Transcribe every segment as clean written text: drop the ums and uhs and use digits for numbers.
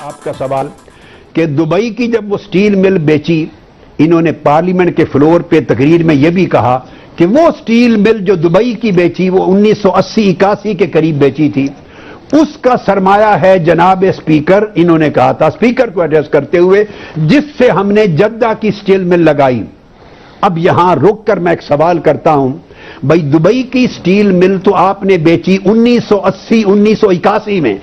آپ کا سوال کہ دبئی کی جب وہ سٹیل مل بیچی، انہوں نے پارلیمنٹ کے فلور پہ تقریر میں یہ بھی کہا کہ وہ سٹیل مل جو دبئی کی بیچی وہ 1980-81 کے قریب بیچی تھی، اس کا سرمایہ ہے جناب اسپیکر، انہوں نے کہا تھا اسپیکر کو ایڈریس کرتے ہوئے، جس سے ہم نے جدہ کی سٹیل مل لگائی۔ اب یہاں رک کر میں ایک سوال کرتا ہوں، بھائی دبئی کی سٹیل مل تو آپ نے بیچی 1980-1981 میں،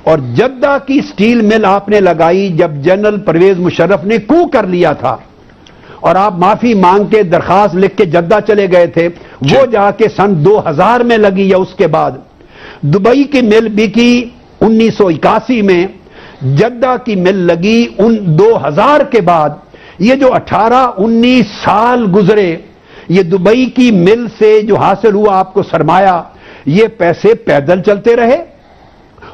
اور جدہ کی سٹیل مل آپ نے لگائی جب جنرل پرویز مشرف نے کو کر لیا تھا، اور آپ معافی مانگ کے درخواست لکھ کے جدہ چلے گئے تھے، وہ جا کے سن 2000 میں لگی یا اس کے بعد۔ دبئی کی مل بکی 1981 میں، جدہ کی مل لگی 2000 کے بعد۔ یہ جو 18-19 سال گزرے، یہ دبئی کی مل سے جو حاصل ہوا آپ کو سرمایہ، یہ پیسے پیدل چلتے رہے،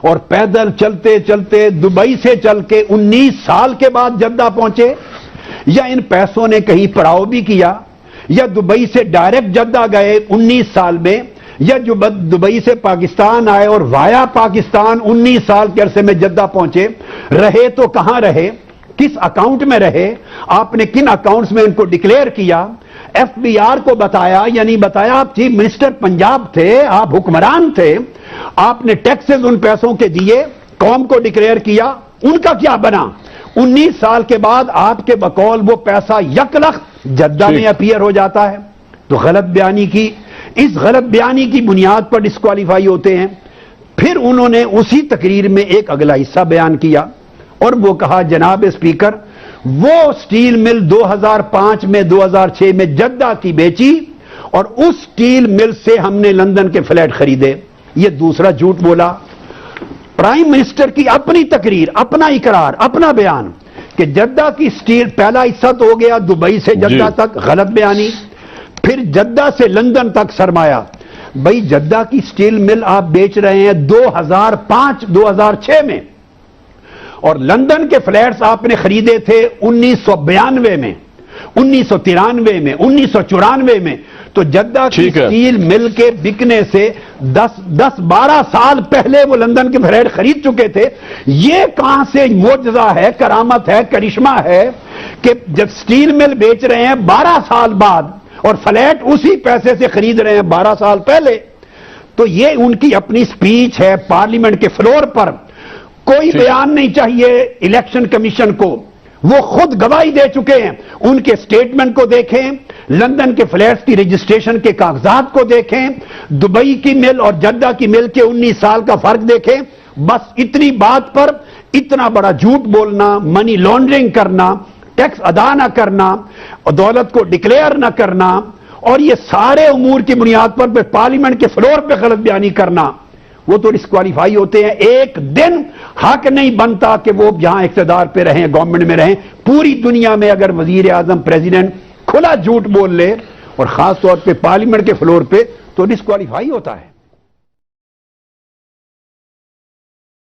اور پیدل چلتے چلتے دبئی سے چل کے 19 سال کے بعد جدہ پہنچے، یا ان پیسوں نے کہیں پڑاؤ بھی کیا، یا دبئی سے ڈائریکٹ جدہ گئے 19 سال میں، یا جو دبئی سے پاکستان آئے اور وایا پاکستان 19 سال کے عرصے میں جدہ پہنچے، رہے تو کہاں رہے، کس اکاؤنٹ میں رہے، آپ نے کن اکاؤنٹس میں ان کو ڈکلیئر کیا، ایف بی آر کو بتایا یا نہیں بتایا؟ آپ چیف منسٹر پنجاب تھے، آپ حکمران تھے، آپ نے ٹیکسز ان پیسوں کے دیے، قوم کو ڈکلیئر کیا، ان کا کیا بنا؟ 19 سال کے بعد آپ کے بقول وہ پیسہ یکلخت جدہ میں اپیئر ہو جاتا ہے۔ تو غلط بیانی کی، اس غلط بیانی کی بنیاد پر ڈسکوالیفائی ہوتے ہیں۔ پھر انہوں نے اسی تقریر میں ایک اگلا حصہ بیان کیا، اور وہ کہا جناب اسپیکر، وہ سٹیل مل 2005 میں 2006 میں جدہ کی بیچی، اور اس سٹیل مل سے ہم نے لندن کے فلیٹ خریدے۔ یہ دوسرا جھوٹ بولا۔ پرائم منسٹر کی اپنی تقریر، اپنا اقرار، اپنا بیان کہ جدہ کی سٹیل، پہلا حصہ تو ہو گیا دبئی سے جدہ تک غلط بیانی، پھر جدہ سے لندن تک سرمایہ۔ بھائی جدہ کی سٹیل مل آپ بیچ رہے ہیں 2005-2006 میں، اور لندن کے فلیٹس آپ نے خریدے تھے 1992 میں، 1993 میں، 1994 میں۔ تو جدہ کی سٹیل مل کے بکنے سے 10-12 سال پہلے وہ لندن کے فلیٹ خرید چکے تھے۔ یہ کہاں سے معجزہ ہے، کرامت ہے، کرشمہ ہے کہ جب سٹیل مل بیچ رہے ہیں 12 سال بعد، اور فلیٹ اسی پیسے سے خرید رہے ہیں 12 سال پہلے؟ تو یہ ان کی اپنی سپیچ ہے پارلیمنٹ کے فلور پر، کوئی بیان نہیں چاہیے الیکشن کمیشن کو، وہ خود گواہی دے چکے ہیں۔ ان کے سٹیٹمنٹ کو دیکھیں، لندن کے فلیٹس کی رجسٹریشن کے کاغذات کو دیکھیں، دبئی کی مل اور جدہ کی مل کے 19 سال کا فرق دیکھیں۔ بس اتنی بات پر اتنا بڑا جھوٹ بولنا، منی لانڈرنگ کرنا، ٹیکس ادا نہ کرنا، دولت کو ڈکلیئر نہ کرنا، اور یہ سارے امور کی بنیاد پر پارلیمنٹ کے فلور پہ غلط بیانی کرنا، وہ تو ڈسکوالیفائی ہوتے ہیں۔ ایک دن حق نہیں بنتا کہ وہ جہاں اقتدار پہ رہیں، گورنمنٹ میں رہیں، پوری دنیا میں اگر وزیر اعظم، پریزیڈنٹ کھلا جھوٹ بول لے، اور خاص طور پہ پارلیمنٹ کے فلور پہ، تو ڈسکوالیفائی ہوتا ہے۔